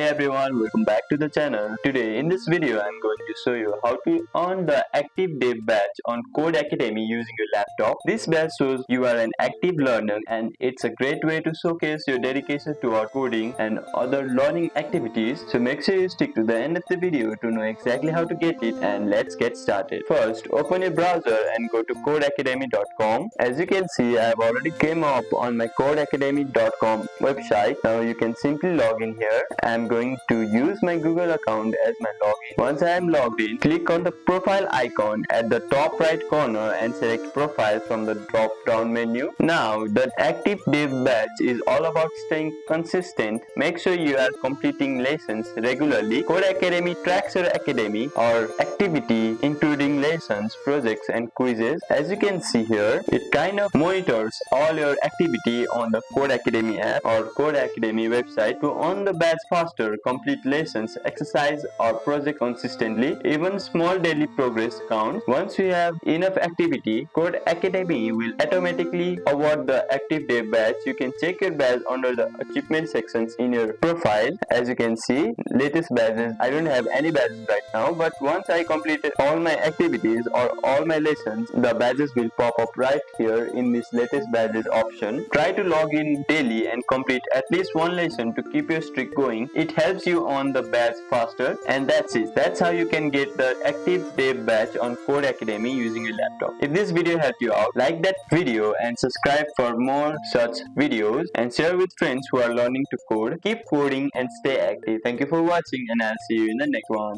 Hey everyone, welcome back to the channel. Today in this video I'm going to show you how to earn the active dev badge on Codecademy using your laptop. This badge shows you are an active learner and it's a great way to showcase your dedication toward coding and other learning activities. So make sure you stick to the end of the video to know exactly how to get it, and let's get started. First, open your browser and go to codecademy.com. As you can see, I have already came up on my codecademy.com website. Now you can simply log in here. I'm going to use my Google account as my login. Once I am logged in, click on the profile icon at the top right corner and select profile from the drop down menu. Now the active dev badge is all about staying consistent. Make sure you are completing lessons regularly. Codecademy tracks your academy or activity including lessons, projects and quizzes. As you can see here, it kind of monitors all your activity on the Codecademy app or Codecademy website. To earn the badge faster, complete lessons, exercise or project consistently. Even small daily progress counts. Once you have enough activity, Codecademy will automatically award the active dev badge. You can check your badge under the achievement sections in your profile. As you can see, latest badges, I don't have any badges right now, but once I completed all my activities or all my lessons, the badges will pop up right here in this latest badges option. Try to log in daily and complete at least one lesson to keep your streak going. It helps you on the badge faster, and that's it. That's how you can get the active dev badge on Codecademy using your laptop. If this video helped you out, like that video and subscribe for more such videos, and share with friends who are learning to code. Keep coding and stay active. Thank you for watching, and I'll see you in the next one.